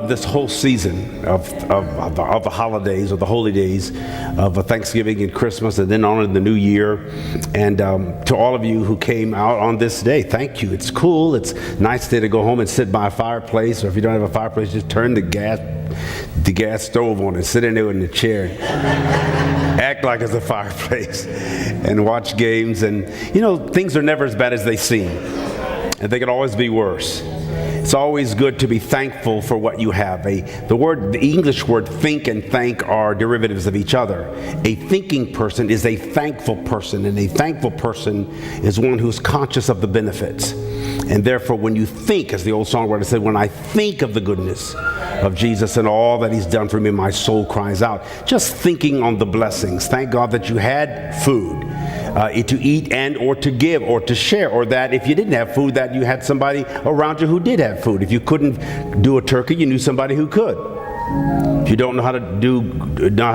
love this whole season of the holidays or the holy days of Thanksgiving and Christmas and then on in the new year. And to all of you who came out on this day, thank you. It's cool. It's a nice day to go home and sit by a fireplace, or if you don't have a fireplace, just turn the gas stove on and sit in there in the chair. Act like it's a fireplace and watch games. And you know, things are never as bad as they seem, and they can always be worse. It's always good to be thankful for what you have. The English word think and thank are derivatives of each other. A thinking person is a thankful person, and a thankful person is one who's conscious of the benefits. And therefore, when you think, as the old songwriter said, when I think of the goodness of Jesus and all that he's done for me, my soul cries out. Just thinking on the blessings. Thank God that you had food to eat and or to give or to share, or that if you didn't have food, that you had somebody around you who did have food. If you couldn't do a turkey, you knew somebody who could. If you don't know how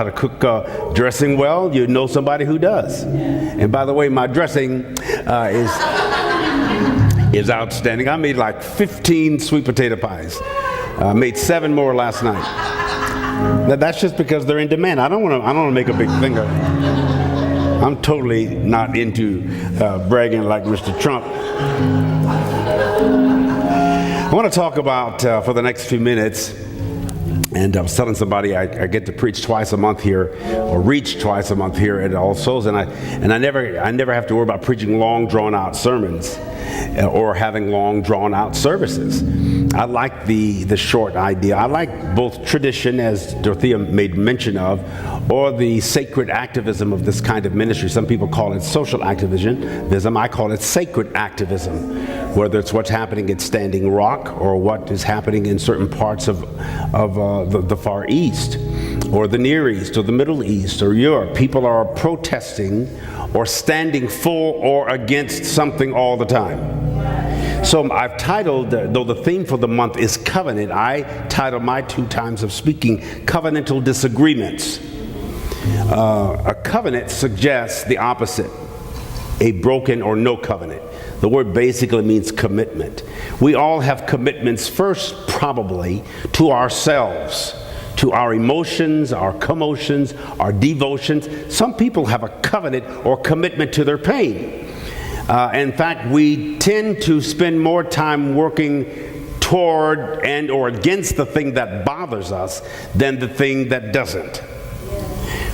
to cook dressing well, you know somebody who does. And by the way, my dressing is outstanding. I made like 15 sweet potato pies. Made 7 more last night. Now, that's just because they're in demand. I don't want to make a big thing of it. I'm totally not into bragging like Mr. Trump. I want to talk about for the next few minutes, and I was telling somebody I get to preach twice a month here, or reach twice a month here at All Souls, and I never have to worry about preaching long, drawn-out sermons or having long, drawn-out services. I like the short idea. I like both tradition, as Dorothea made mention of, or the sacred activism of this kind of ministry. Some people call it social activism. I call it sacred activism, whether it's what's happening at Standing Rock or what is happening in certain parts of the Far East or the Near East or the Middle East or Europe. People are protesting or standing for or against something all the time. So I've titled, though the theme for the month is covenant, I titled my 2 times of speaking, Covenantal Disagreements. A covenant suggests the opposite, a broken or no covenant. The word basically means commitment. We all have commitments, first probably to ourselves, to our emotions, our commotions, our devotions. Some people have a covenant or commitment to their pain. In fact, we tend to spend more time working toward and or against the thing that bothers us than the thing that doesn't.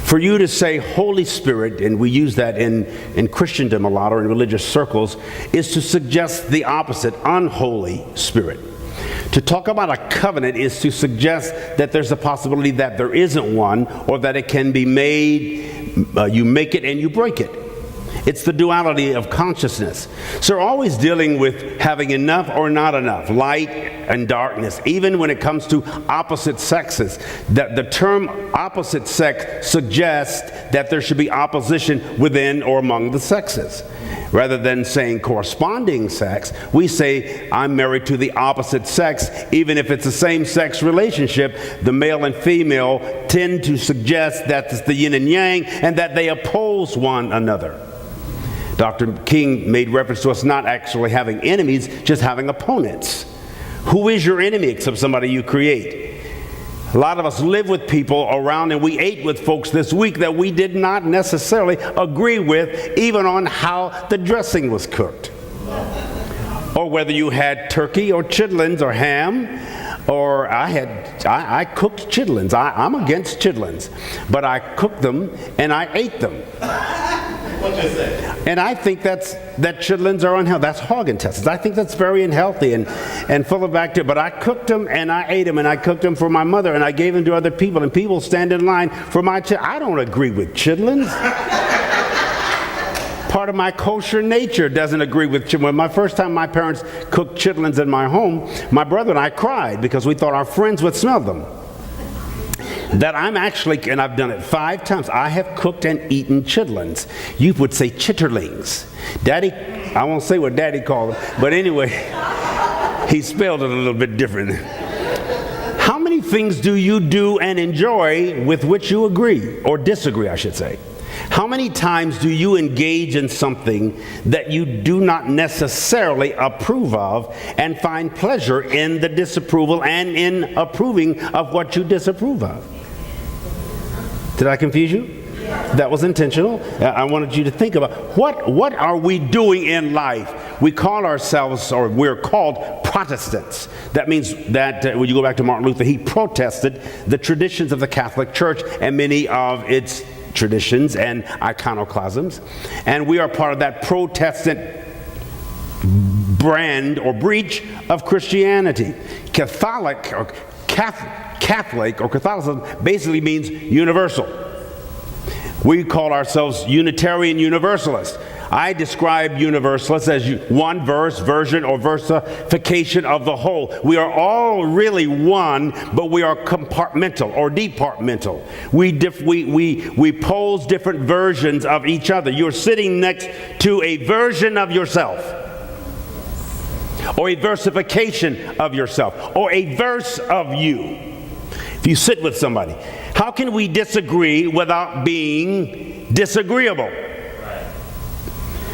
For you to say Holy Spirit, and we use that in Christendom a lot or in religious circles, is to suggest the opposite, unholy spirit. To talk about a covenant is to suggest that there's a possibility that there isn't one, or that it can be made, you make it and you break it. It's the duality of consciousness. So we're always dealing with having enough or not enough, light and darkness, even when it comes to opposite sexes. The term opposite sex suggests that there should be opposition within or among the sexes. Rather than saying corresponding sex, we say I'm married to the opposite sex, even if it's the same sex relationship. The male and female tend to suggest that it's the yin and yang and that they oppose one another. Dr. King made reference to us not actually having enemies, just having opponents. Who is your enemy except somebody you create? A lot of us live with people around, and we ate with folks this week that we did not necessarily agree with, even on how the dressing was cooked. Or whether you had turkey or chitlins or ham, or I cooked chitlins. I'm against chitlins, but I cooked them and I ate them. What'd you say? And I think that chitlins are unhealthy. That's hog intestines. I think that's very unhealthy and full of bacteria. But I cooked them and I ate them, and I cooked them for my mother, and I gave them to other people, and people stand in line for my I don't agree with chitlins. Part of my kosher nature doesn't agree with chitlins. My first time my parents cooked chitlins in my home, my brother and I cried because we thought our friends would smell them. That I'm actually, and I've done it 5 times, I have cooked and eaten chitlins. You would say chitterlings. Daddy, I won't say what Daddy called them, but anyway, he spelled it a little bit different. How many things do you do and enjoy with which you agree, or disagree, I should say? How many times do you engage in something that you do not necessarily approve of and find pleasure in the disapproval and in approving of what you disapprove of? Did I confuse you? That was intentional. I wanted you to think about what are we doing in life? We call ourselves, or we're called Protestants. That means that when you go back to Martin Luther, he protested the traditions of the Catholic Church and many of its traditions and iconoclasms. And we are part of that Protestant brand or breach of Christianity. Catholic or Catholicism basically means universal. We call ourselves Unitarian Universalists. I describe Universalists as one verse, version, or versification of the whole. We are all really one, but we are compartmental or departmental. We pose different versions of each other. You're sitting next to a version of yourself, or a versification of yourself, or a verse of you. If you sit with somebody, how can we disagree without being disagreeable?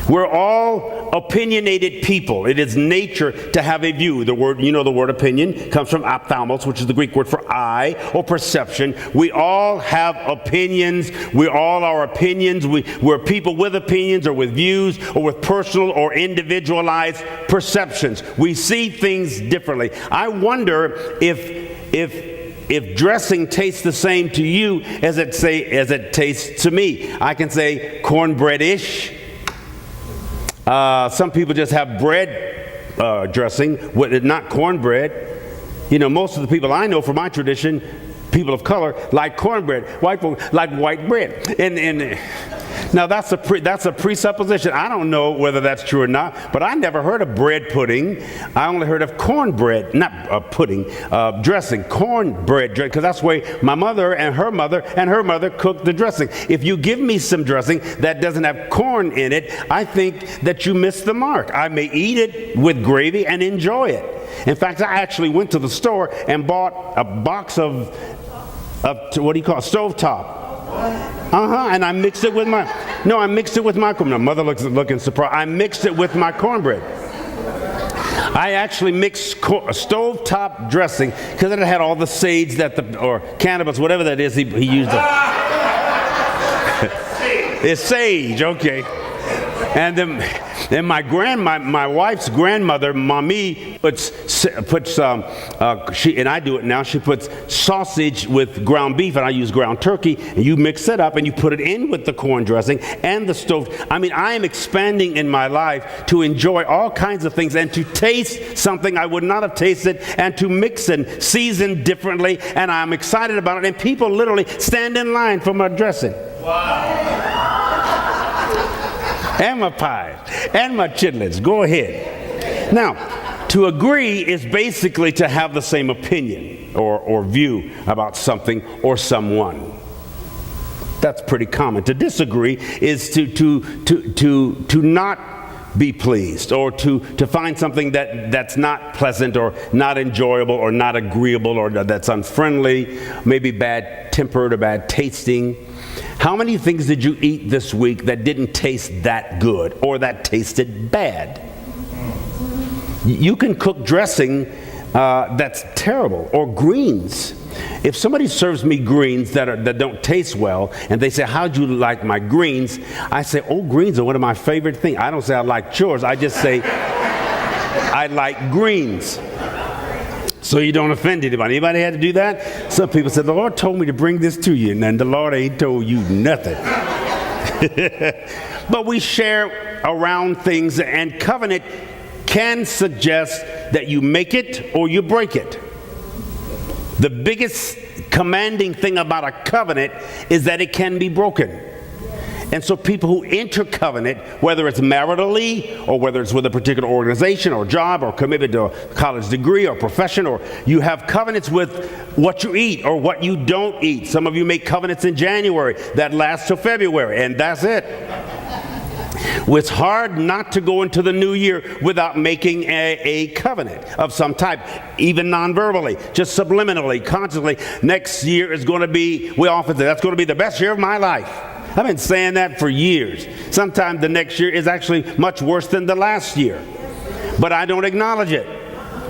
We're all opinionated people. It is nature to have a view. The word, the word opinion comes from ophthalmos, which is the Greek word for eye or perception. We all have opinions. We all are opinions. We're people with opinions or with views or with personal or individualized perceptions. We see things differently. I wonder if dressing tastes the same to you as it tastes to me. I can say cornbread-ish. Some people just have bread dressing with it, not cornbread. Most of the people I know from my tradition, people of color, like cornbread. White people like white bread. And now that's a presupposition. I don't know whether that's true or not, but I never heard of bread pudding. I only heard of cornbread, not pudding, dressing, cornbread dressing, because that's the way my mother and her mother cooked the dressing. If you give me some dressing that doesn't have corn in it, I think that you missed the mark. I may eat it with gravy and enjoy it. In fact, I actually went to the store and bought a box of what do you call it? Stovetop. And I mixed it with my cornbread. Mother looking surprised. I mixed it with my cornbread. I actually mixed stovetop dressing because it had all the sage or cannabis, whatever that is. He used it. It's sage, okay. And then my wife's grandmother, Mommy, and I do it now, she puts sausage with ground beef, and I use ground turkey, and you mix it up, and you put it in with the corn dressing and the stove. I mean, I am expanding in my life to enjoy all kinds of things and to taste something I would not have tasted and to mix and season differently, and I'm excited about it, and people literally stand in line for my dressing. Wow. And my pies, and my chitlins. Go ahead. Now, to agree is basically to have the same opinion or view about something or someone. That's pretty common. To disagree is to not be pleased, or to find something that's not pleasant or not enjoyable or not agreeable or that's unfriendly, maybe bad-tempered or bad tasting. How many things did you eat this week that didn't taste that good or that tasted bad? You can cook dressing that's terrible, or greens. If somebody serves me greens that don't taste well, and they say, "How'd you like my greens?" I say, "Oh, greens are one of my favorite things." I don't say I like yours. I just say I like greens. So you don't offend anybody. Anybody had to do that? Some people said, "The Lord told me to bring this to you," and then the Lord ain't told you nothing. But we share around things, and covenant can suggest that you make it or you break it. The biggest commanding thing about a covenant is that it can be broken. And so people who enter covenant, whether it's maritally or whether it's with a particular organization or job or committed to a college degree or profession, or you have covenants with what you eat or what you don't eat. Some of you make covenants in January that last till February, and that's it. It's hard not to go into the new year without making a covenant of some type, even non-verbally, just subliminally, consciously. Next year is going to be, we often say, that's going to be the best year of my life. I've been saying that for years. Sometimes the next year is actually much worse than the last year. But I don't acknowledge it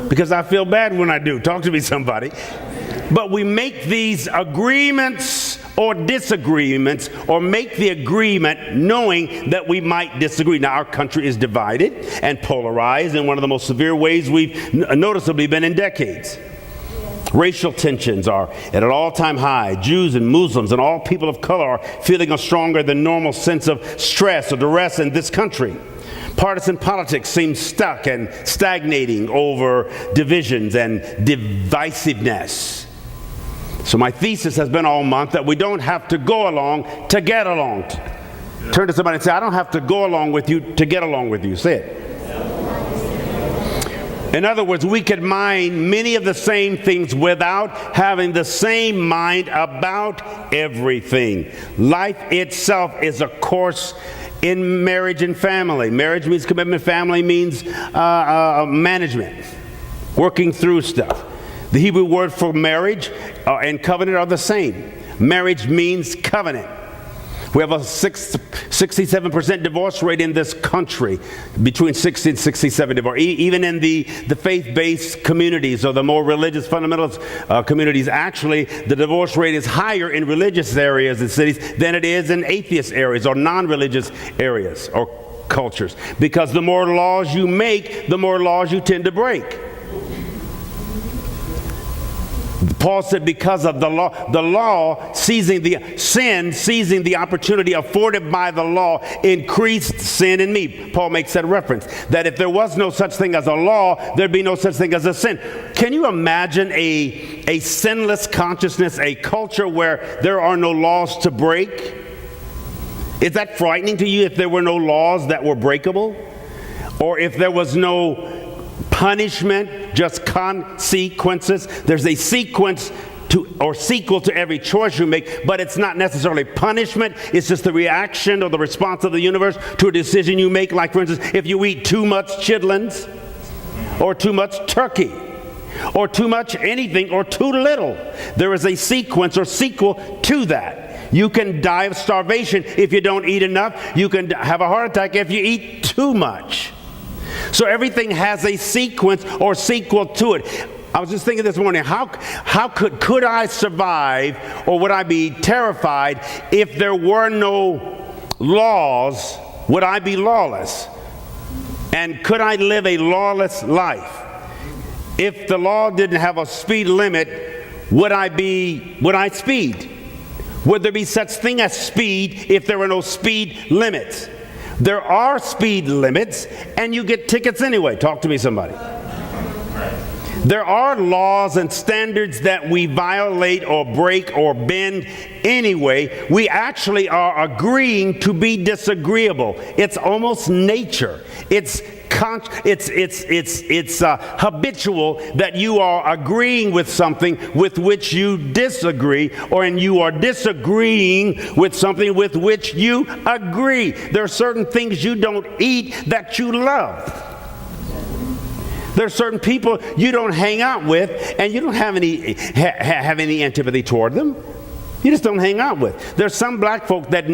because I feel bad when I do. Talk to me, somebody. But we make these agreements or disagreements, or make the agreement knowing that we might disagree. Now, our country is divided and polarized in one of the most severe ways we've noticeably been in decades. Racial tensions are at an all-time high. Jews and Muslims and all people of color are feeling a stronger than normal sense of stress or duress in this country. Partisan politics seems stuck and stagnating over divisions and divisiveness. So my thesis has been all month that we don't have to go along to get along. Turn to somebody and say, I don't have to go along with you to get along with you. Say it. In other words, we could mind many of the same things without having the same mind about everything. Life itself is a course in marriage and family. Marriage means commitment. Family means management, working through stuff. The Hebrew word for marriage and covenant are the same. Marriage means covenant. We have a 67% divorce rate in this country, between 60 and 67 divorce. Even in the faith-based communities or the more religious fundamentalist communities, actually the divorce rate is higher in religious areas and cities than it is in atheist areas or non-religious areas or cultures. Because the more laws you make, the more laws you tend to break. Paul said because of the law seizing the opportunity afforded by the law increased sin in me. Paul makes that reference, that if there was no such thing as a law, there'd be no such thing as a sin. Can you imagine a sinless consciousness, a culture where there are no laws to break? Is that frightening to you if there were no laws that were breakable? Or if there was no punishment, just consequences? There's a sequence or sequel to every choice you make, but it's not necessarily punishment. It's just the reaction or the response of the universe to a decision you make. Like, for instance, if you eat too much chitlins or too much turkey or too much anything or too little, there is a sequence or sequel to that. You can die of starvation if you don't eat enough. You can have a heart attack if you eat too much. So everything has a sequence or sequel to it. I was just thinking this morning, how could I survive, or would I be terrified if there were no laws? Would I be lawless? And could I live a lawless life? If the law didn't have a speed limit, would I speed? Would there be such thing as speed if there were no speed limits? There are speed limits, and you get tickets anyway. Talk to me, somebody. There are laws and standards that we violate or break or bend anyway. We actually are agreeing to be disagreeable. It's almost nature. It's habitual that you are agreeing with something with which you disagree, and you are disagreeing with something with which you agree. There are certain things you don't eat that you love. There are certain people you don't hang out with, and you don't have any antipathy toward them. You just don't hang out with. There's some black folk that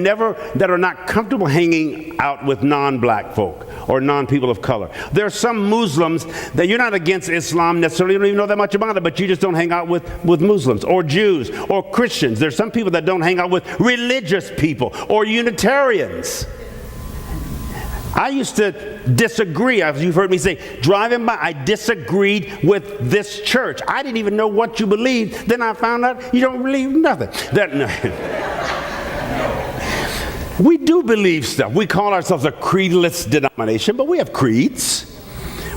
are not comfortable hanging out with non-black folk or non-people of color. There are some Muslims that you're not against Islam necessarily. You don't even know that much about it, but you just don't hang out with Muslims or Jews or Christians. There's some people that don't hang out with religious people or Unitarians. I used to disagree, as you've heard me say, driving by, I disagreed with this church. I didn't even know what you believed. Then I found out you don't believe nothing. We do believe stuff. We call ourselves a creedless denomination, but we have creeds.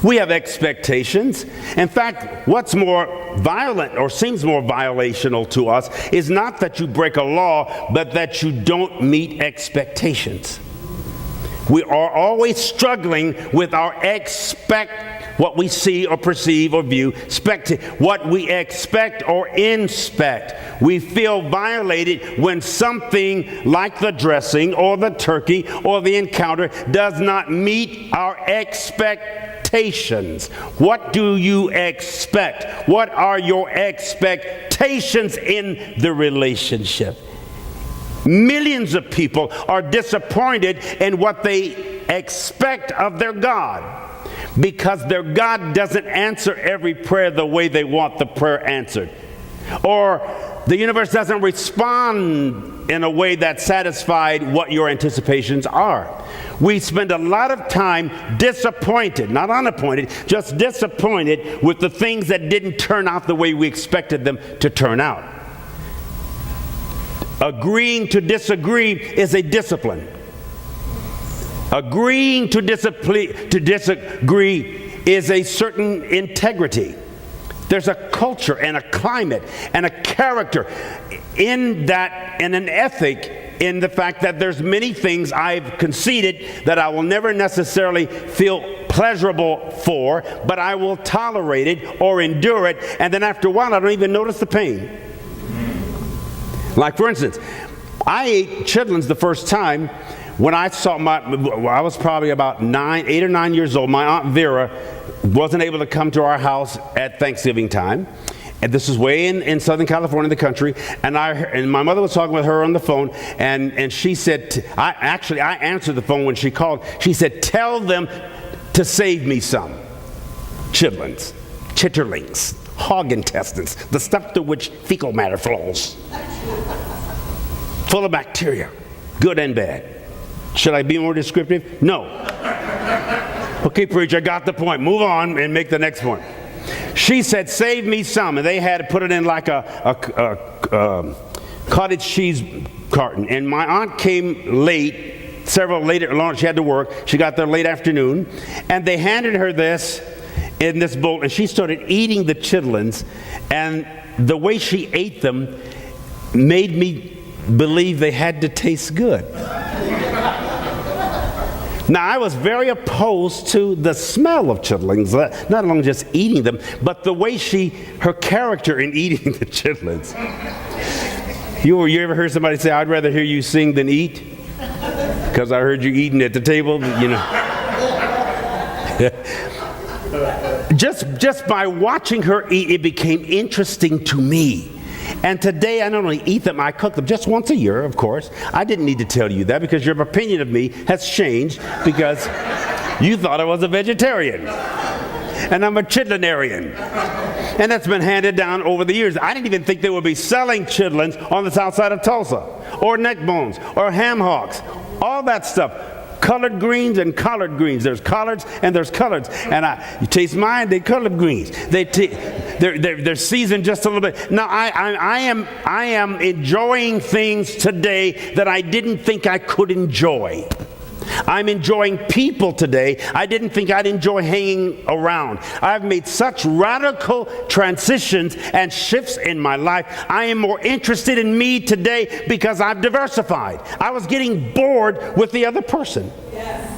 We have expectations. In fact, what's more violent or seems more violational to us is not that you break a law, but that you don't meet expectations. We are always struggling with our what we see or perceive or view, what we expect or inspect. We feel violated when something like the dressing or the turkey or the encounter does not meet our expectations. What do you expect? What are your expectations in the relationship? Millions of people are disappointed in what they expect of their God, because their God doesn't answer every prayer the way they want the prayer answered, or the universe doesn't respond in a way that satisfied what your anticipations are. We spend a lot of time disappointed, not unappointed, just disappointed with the things that didn't turn out the way we expected them to turn out. Agreeing to disagree is a discipline. Agreeing to disagree is a certain integrity. There's a culture and a climate and a character in that, and an ethic in the fact that there's many things I've conceded that I will never necessarily feel pleasurable for, but I will tolerate it or endure it, and then after a while I don't even notice the pain. Like, for instance, I ate chitlins the first time when I saw I was probably about 8 or 9 years old. My Aunt Vera wasn't able to come to our house at Thanksgiving time. And this is way in Southern California, the country. And my mother was talking with her on the phone, and she said, I answered the phone when she called. She said, "Tell them to save me some chitlins, chitterlings, hog intestines, the stuff to which fecal matter flows, full of bacteria, good and bad." Should I be more descriptive? No. Okay, preacher, I got the point. Move on and make the next point. She said, "Save me some," and they had to put it in like a cottage cheese carton. And my aunt came late, she had to work. She got there late afternoon, and they handed her this in this bowl, and she started eating the chitlins, and the way she ate them made me believe they had to taste good. Now, I was very opposed to the smell of chitlins, not only just eating them, but the way her character in eating the chitlins. You ever heard somebody say, "I'd rather hear you sing than eat"? Because I heard you eating at the table, you know. Just by watching her eat, it became interesting to me. And today I not only eat them, I cook them just once a year, of course. I didn't need to tell you that, because your opinion of me has changed, because you thought I was a vegetarian. And I'm a chitlinarian. And that's been handed down over the years. I didn't even think they would be selling chitlins on the south side of Tulsa, or neck bones, or ham hocks, all that stuff. Colored greens and collard greens. There's collards and there's collards. And you taste mine, they're colored greens. They're seasoned just a little bit. Now, I am enjoying things today that I didn't think I could enjoy. I'm enjoying people today I didn't think I'd enjoy hanging around. I've made such radical transitions and shifts in my life. I am more interested in me today because I've diversified. I was getting bored with the other person. Yes.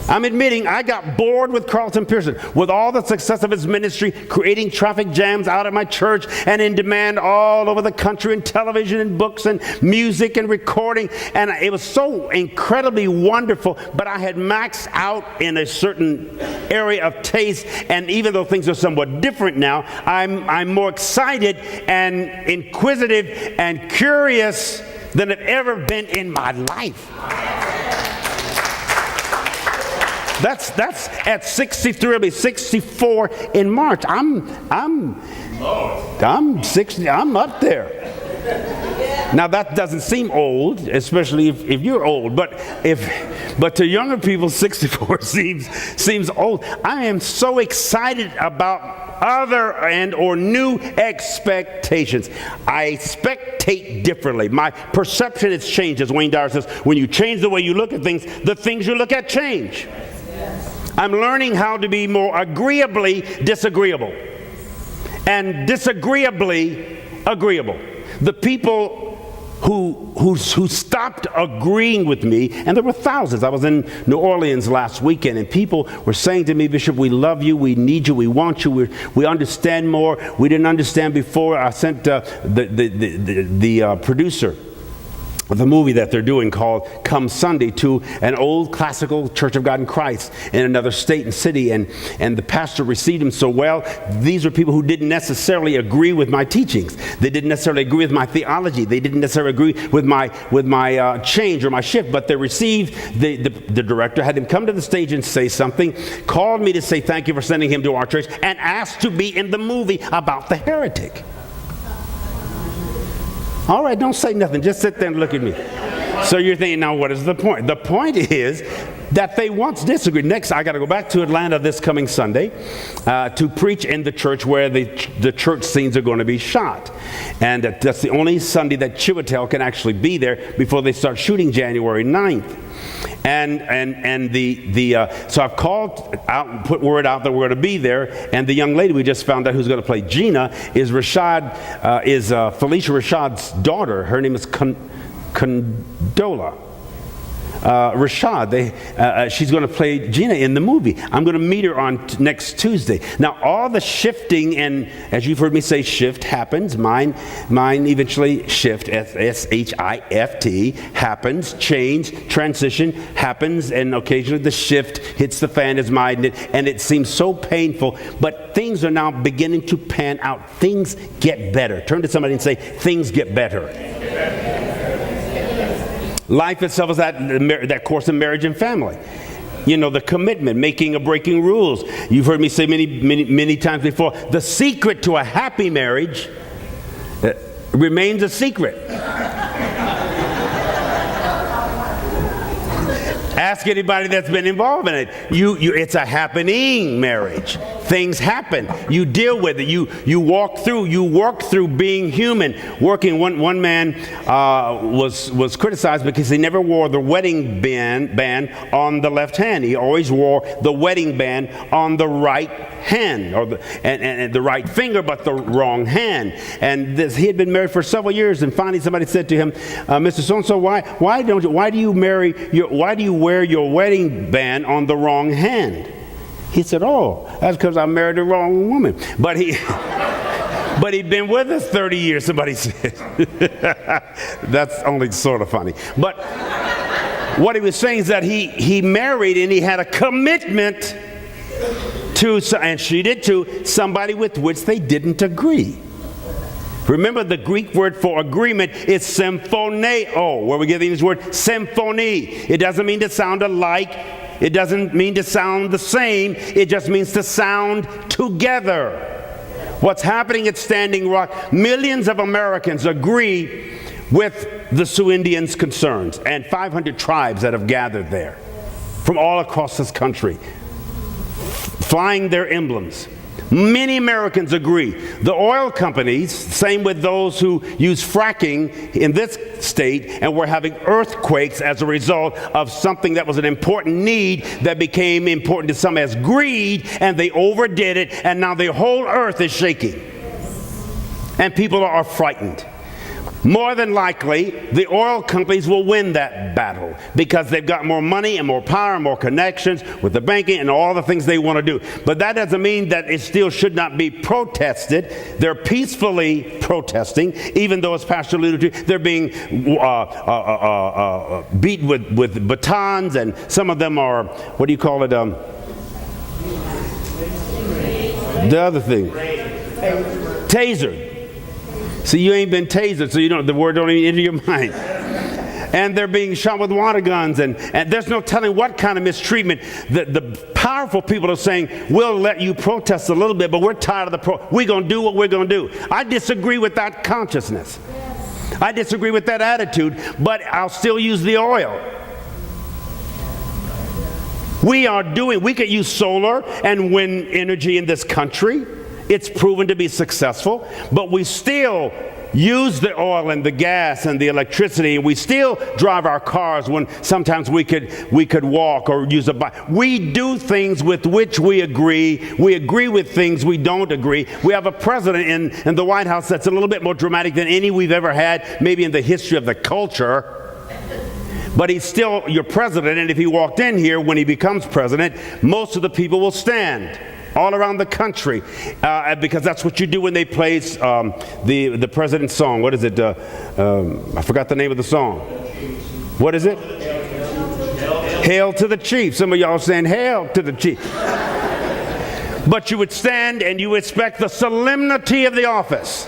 I'm admitting I got bored with Carlton Pearson, with all the success of his ministry, creating traffic jams out at my church and in demand all over the country, in television and books and music and recording. And it was so incredibly wonderful, but I had maxed out in a certain area of taste. And even though things are somewhat different now, I'm more excited and inquisitive and curious than I've ever been in my life. That's at 63. I'll be 64 in March. I'm 60. I'm up there. Now that doesn't seem old, especially if you're old. But to younger people, 64 seems old. I am so excited about other and or new expectations. I spectate differently. My perception has changed, as Wayne Dyer says. When you change the way you look at things, the things you look at change. I'm learning how to be more agreeably disagreeable and disagreeably agreeable. The people who stopped agreeing with me, and there were thousands. I was in New Orleans last weekend, and people were saying to me, "Bishop, we love you, we need you, we want you, we understand more. We didn't understand before." I sent the producer the movie that they're doing called Come Sunday to an old classical Church of God in Christ in another state and city, and the pastor received him so well. These are people who didn't necessarily agree with my teachings. They didn't necessarily agree with my theology. They didn't necessarily agree with my change or my shift, but they received. The director had him come to the stage and say something, called me to say thank you for sending him to our church, and asked to be in the movie about the heretic. All right, don't say nothing. Just sit there and look at me. So you're thinking, now what is the point? The point is that they once disagreed. Next, I got to go back to Atlanta this coming Sunday to preach in the church where the church scenes are going to be shot. And that's the only Sunday that Chiwetel can actually be there before they start shooting January 9th. So I've called out and put word out that we're going to be there, and the young lady we just found out who's going to play Gina is Felicia Rashad's daughter. Her name is Condola. Rashad, she's going to play Gina in the movie. I'm going to meet her on next Tuesday. Now, all the shifting, and as you've heard me say, shift happens. Mine eventually shift, S-H-I-F-T, happens. Change, transition happens, and occasionally the shift hits the fan as mine, and it seems so painful, but things are now beginning to pan out. Things get better. Turn to somebody and say, things get better. Life itself is that course in marriage and family. You know, the commitment, making or breaking rules. You've heard me say many times before, the secret to a happy marriage remains a secret. Ask anybody that's been involved in it. It's a happening marriage. Things happen. You deal with it. You work through being human. Working. One man was criticized because he never wore the wedding band on the left hand. He always wore the wedding band on the right hand, and the right finger, but the wrong hand. And he had been married for several years, and finally somebody said to him, "Mr. So-and-so, why do you wear your wedding band on the wrong hand?" He said, "Oh, that's because I married the wrong woman." But he'd been with us 30 years, somebody said. That's only sort of funny. But what he was saying is that he married and he had a commitment to, and she did too, somebody with which they didn't agree. Remember, the Greek word for agreement is symphoneo, where we're getting this word symphony. It doesn't mean to sound alike. It doesn't mean to sound the same. It just means to sound together. What's happening at Standing Rock, millions of Americans agree with the Sioux Indians' concerns, and 500 tribes that have gathered there from all across this country, flying their emblems. Many Americans agree. The oil companies, same with those who use fracking in this state, and we're having earthquakes as a result of something that was an important need that became important to some as greed, and they overdid it, and now the whole earth is shaking. And people are frightened. More than likely, the oil companies will win that battle because they've got more money and more power and more connections with the banking and all the things they want to do. But that doesn't mean that it still should not be protested. They're peacefully protesting, even though, as Pastor alluded to, they're being beat with batons, and some of them are, what do you call it? The other thing. Tasered. See, you ain't been tasered, so the word don't even enter your mind. And they're being shot with water guns, and there's no telling what kind of mistreatment. The powerful people are saying, we'll let you protest a little bit, but we're tired of we're going to do what we're going to do. I disagree with that consciousness. I disagree with that attitude, but I'll still use the oil. We could use solar and wind energy in this country. It's proven to be successful, but we still use the oil and the gas and the electricity, and we still drive our cars when sometimes we could walk or use a bike. We do things with which we agree. We agree with things we don't agree. We have a president in the White House that's a little bit more dramatic than any we've ever had, maybe in the history of the culture. But he's still your president, and if he walked in here when he becomes president, most of the people will stand. all around the country, because that's what you do when they play the president's song. What is it? I forgot the name of the song. What is it? Hail to the chief. Some of y'all saying hail to the chief. But you would stand and you would expect the solemnity of the office,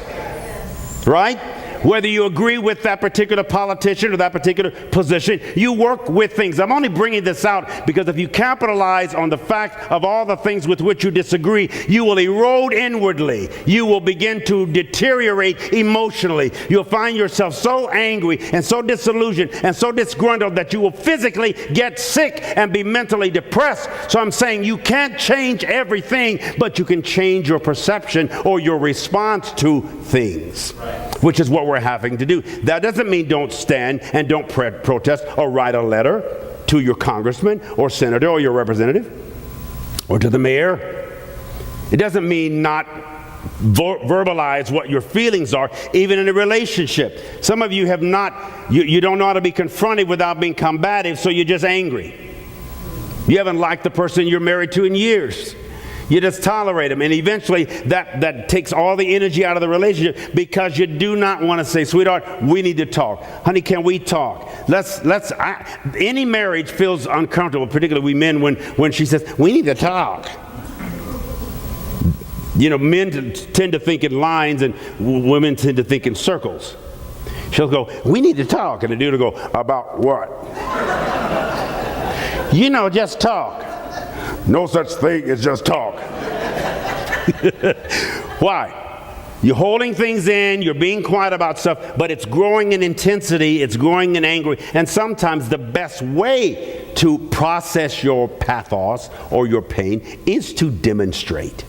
right? Whether you agree with that particular politician or that particular position, you work with things. I'm only bringing this out because if you capitalize on the fact of all the things with which you disagree, you will erode inwardly. You will begin to deteriorate emotionally. You'll find yourself so angry and so disillusioned and so disgruntled that you will physically get sick and be mentally depressed. So I'm saying you can't change everything, but you can change your perception or your response to things, which is what we're having to do. That doesn't mean don't stand and don't protest or write a letter to your congressman or senator or your representative or to the mayor. It doesn't mean not verbalize what your feelings are, even in a relationship. Some of you have not, you don't know how to be confronted without being combative, so you're just angry. You haven't liked the person you're married to in years. You just tolerate them, and eventually that takes all the energy out of the relationship because you do not want to say, sweetheart, we need to talk. Honey, can we talk? Any marriage feels uncomfortable, particularly we men, when she says, we need to talk. You know, men tend to think in lines and women tend to think in circles. She'll go, we need to talk, and the dude will go, about what? You know, just talk. No such thing as just talk. Why? You're holding things in, you're being quiet about stuff, but it's growing in intensity, it's growing in anger, and sometimes the best way to process your pathos or your pain is to demonstrate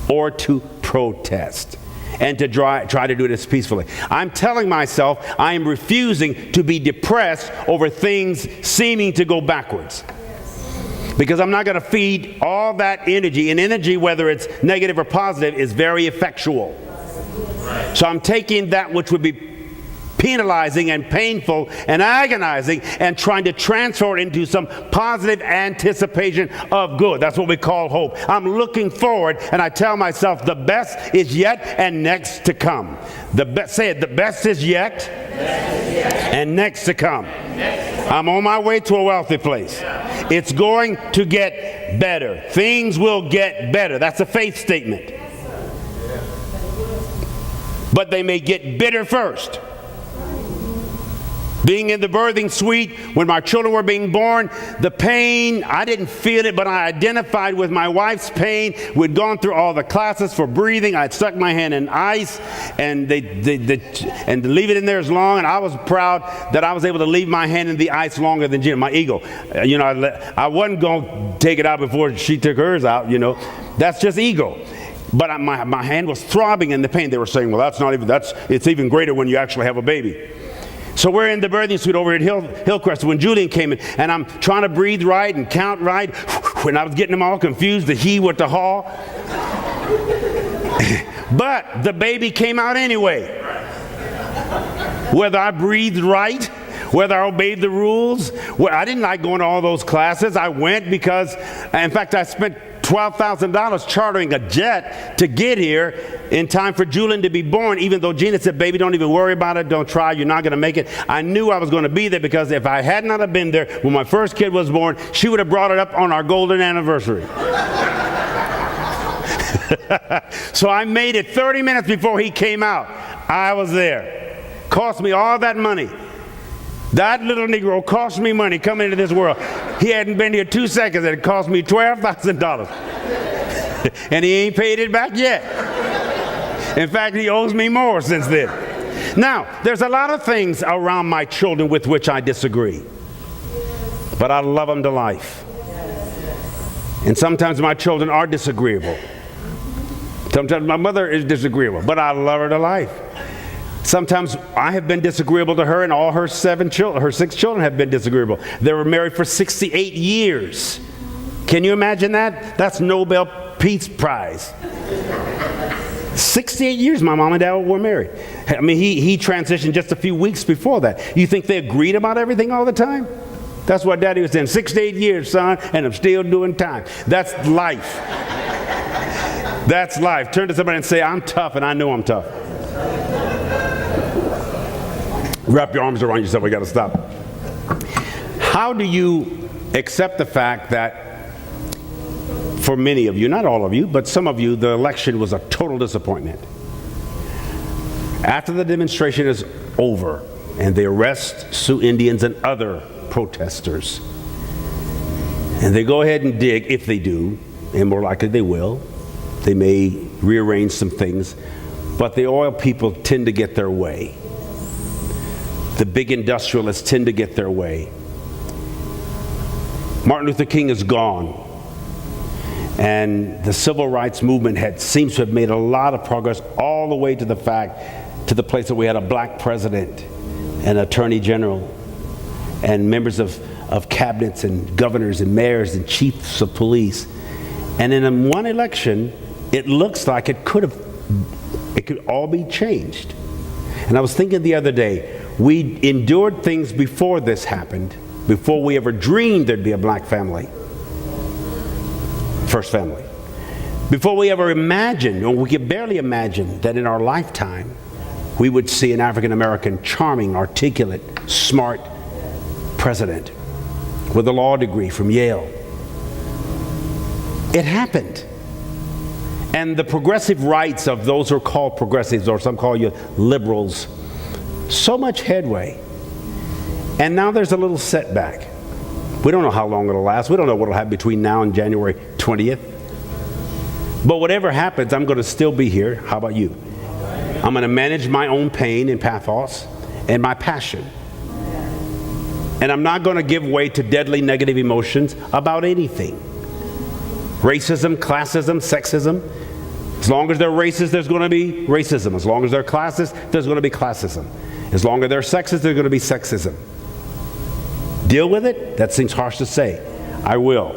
or to protest and to try to do this peacefully. I'm telling myself I am refusing to be depressed over things seeming to go backwards. Because I'm not going to feed all that energy. And energy, whether it's negative or positive, is very effectual. So I'm taking that which would be penalizing and painful and agonizing and trying to transfer it into some positive anticipation of good. That's what we call hope. I'm looking forward, and I tell myself the best is yet and next to come. Say it, the best is yet and next to come. I'm on my way to a wealthy place. It's going to get better. Things will get better. That's a faith statement. But they may get bitter first. Being in the birthing suite, when my children were being born, the pain, I didn't feel it, but I identified with my wife's pain. We'd gone through all the classes for breathing. I'd stuck my hand in ice, and and leave it in there as long, and I was proud that I was able to leave my hand in the ice longer than Gina, my ego. I wasn't going to take it out before she took hers out, That's just ego. But my hand was throbbing in the pain. They were saying, well, it's even greater when you actually have a baby. So we're in the birthing suite over at Hillcrest when Julian came in, and I'm trying to breathe right and count right, and I was getting them all confused, the he with the haw. But the baby came out anyway. Whether I breathed right, whether I obeyed the rules, I didn't like going to all those classes. I went because, in fact, I spent $12,000 chartering a jet to get here in time for Julian to be born, even though Gina said, baby, don't even worry about it, don't try, you're not going to make it. I knew I was going to be there because if I had not have been there when my first kid was born, she would have brought it up on our golden anniversary. So I made it 30 minutes before he came out. I was there. Cost me all that money. That little Negro cost me money coming into this world. He hadn't been here 2 seconds and it cost me $12,000. And he ain't paid it back yet. In fact, he owes me more since then. Now, there's a lot of things around my children with which I disagree. But I love them to life. And sometimes my children are disagreeable. Sometimes my mother is disagreeable, but I love her to life. Sometimes I have been disagreeable to her, and all her 6 children have been disagreeable. They were married for 68 years. Can you imagine that? That's Nobel Peace Prize. 68 years my mom and dad were married. I mean, he transitioned just a few weeks before that. You think they agreed about everything all the time? That's what Daddy was saying. 6 to 8 years, son, and I'm still doing time. That's life. That's life. Turn to somebody and say, I'm tough, and I know I'm tough. Wrap your arms around yourself. We got to stop. How do you accept the fact that for many of you, not all of you, but some of you, the election was a total disappointment? After the demonstration is over and they arrest Sioux Indians and other protesters, and they go ahead and dig, if they do, and more likely they will, they may rearrange some things, but the oil people tend to get their way. The big industrialists tend to get their way. Martin Luther King is gone, and the civil rights movement seems to have made a lot of progress all the way to the place that we had a black president and attorney general and members of cabinets and governors and mayors and chiefs of police. And in one election, it looks like it could all be changed. And I was thinking the other day, we endured things before this happened, before we ever dreamed there'd be a black family, first family. Before we ever imagined, or we could barely imagine, that in our lifetime, we would see an African-American, charming, articulate, smart president with a law degree from Yale. It happened. And the progressive rights of those who are called progressives, or some call you liberals, so much headway. And now there's a little setback. We don't know how long it'll last. We don't know what will happen between now and January 20th. But whatever happens, I'm going to still be here. How about you? I'm going to manage my own pain and pathos and my passion. And I'm not going to give way to deadly negative emotions about anything. Racism, classism, sexism. As long as they're racist, there's going to be racism. As long as they're classist, there's going to be classism. As long as they're sexist, there's going to be sexism. Deal with it? That seems harsh to say. I will.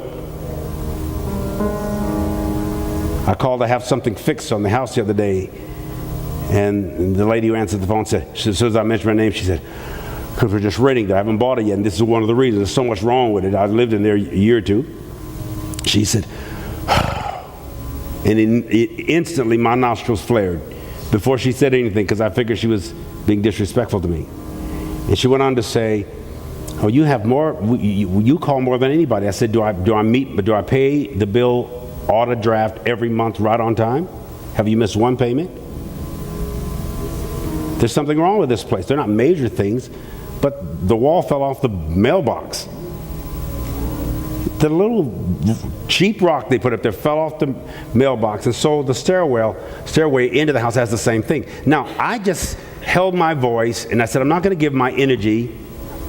I called to have something fixed on the house the other day, and the lady who answered the phone said, as soon as I mentioned my name, she said, because we're just renting it, I haven't bought it yet, and this is one of the reasons. There's so much wrong with it. I lived in there a year or two. She said, and instantly my nostrils flared before she said anything, because I figured she was being disrespectful to me. And she went on to say, oh, you have more, you call more than anybody. I said, do I pay the bill auto draft every month right on time? Have you missed one payment? There's something wrong with this place. They're not major things, but the wall fell off the mailbox. The little cheap rock they put up there fell off the mailbox, and so the stairway into the house has the same thing. Now, I just held my voice, and I said, I'm not going to give my energy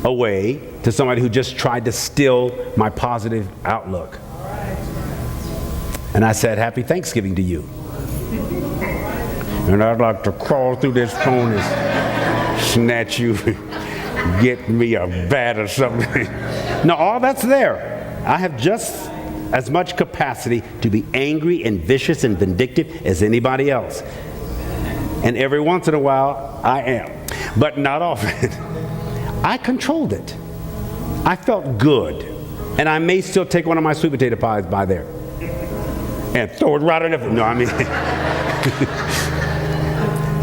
away to somebody who just tried to steal my positive outlook. And I said, Happy Thanksgiving to you. And I'd like to crawl through this phone and snatch you, get me a bat or something. No, all that's there. I have just as much capacity to be angry and vicious and vindictive as anybody else. And every once in a while, I am. But not often. I controlled it. I felt good. And I may still take one of my sweet potato pies by there and throw it right in the... No, I mean...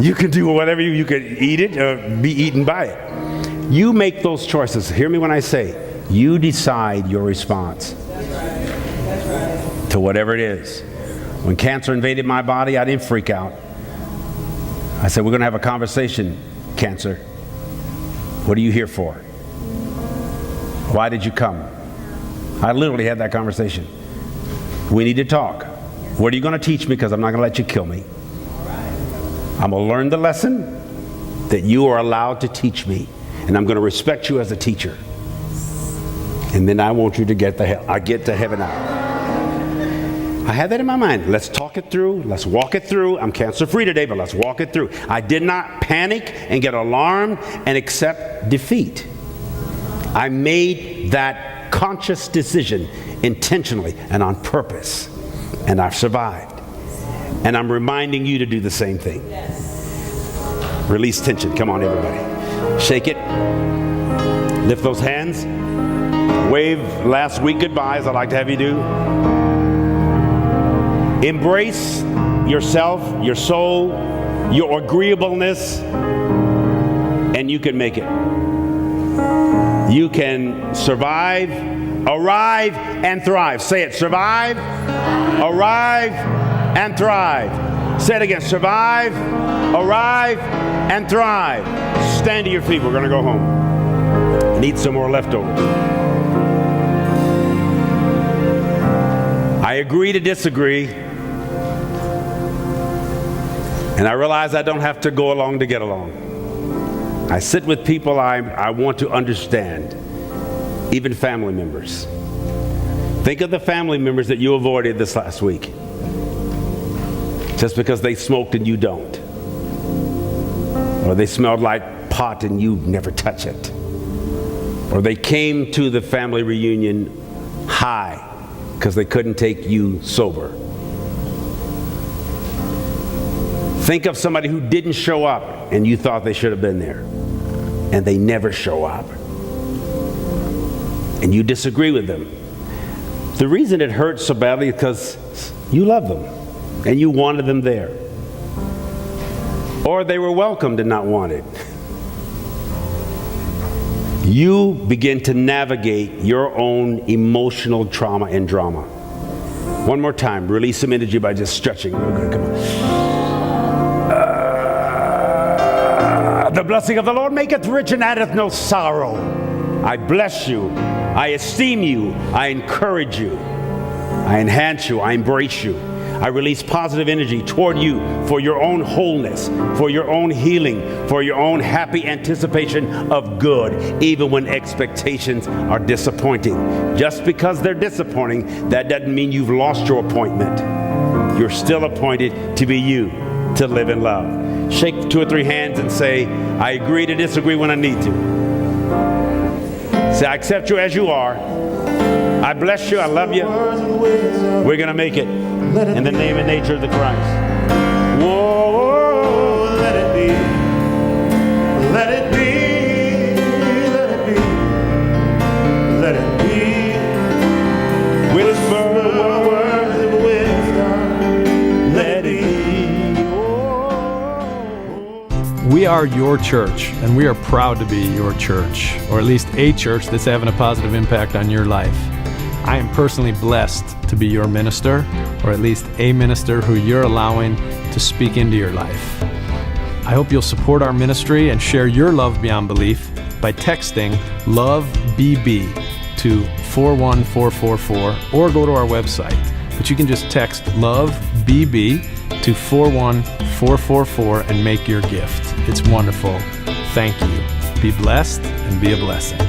You can do whatever you can eat it or be eaten by it. You make those choices. Hear me when I say, you decide your response to whatever it is. When cancer invaded my body, I didn't freak out. I said, we're going to have a conversation, cancer. What are you here for? Why did you come? I literally had that conversation. We need to talk. What are you going to teach me? Because I'm not going to let you kill me. I'm going to learn the lesson that you are allowed to teach me, and I'm going to respect you as a teacher. And then I want you to get to heaven out. I had that in my mind. Let's talk it through. Let's walk it through. I'm cancer-free today, but let's walk it through. I did not panic and get alarmed and accept defeat. I made that conscious decision intentionally and on purpose, and I've survived. And I'm reminding you to do the same thing. Release tension. Come on, everybody. Shake it. Lift those hands. Wave last week goodbyes. I'd like to have you do. Embrace yourself, your soul, your agreeableness, and you can make it. You can survive, arrive, and thrive. Say it. Survive, arrive, and thrive. Say it again. Survive, arrive, and thrive. Stand to your feet. We're going to go home. I need some more leftovers. I agree to disagree. And I realize I don't have to go along to get along. I sit with people I want to understand, even family members. Think of the family members that you avoided this last week, just because they smoked and you don't. Or they smelled like pot and you never touch it. Or they came to the family reunion high because they couldn't take you sober. Think of somebody who didn't show up and you thought they should have been there, and they never show up. And you disagree with them. The reason it hurts so badly is because you love them and you wanted them there. Or they were welcomed and not wanted. You begin to navigate your own emotional trauma and drama. One more time, release some energy by just stretching. Come on. The blessing of the Lord maketh rich and addeth no sorrow. I bless you. I esteem you. I encourage you. I enhance you. I embrace you. I release positive energy toward you for your own wholeness, for your own healing, for your own happy anticipation of good, even when expectations are disappointing. Just because they're disappointing, that doesn't mean you've lost your appointment. You're still appointed to be you, to live in love. Shake 2 or 3 hands and say, I agree to disagree when I need to. Say, I accept you as you are. I bless you. I love you. We're going to make it in the name and nature of the Christ. Whoa, let it be. Let it be. Let it be. Let it be. Whisper words of wisdom. Let it be. We are your church, and we are proud to be your church, or at least a church that's having a positive impact on your life. I am personally blessed to be your minister, or at least a minister who you're allowing to speak into your life. I hope you'll support our ministry and share your love beyond belief by texting LOVEBB to 41444 or go to our website. But you can just text LOVEBB to 41444 and make your gift. It's wonderful. Thank you. Be blessed and be a blessing.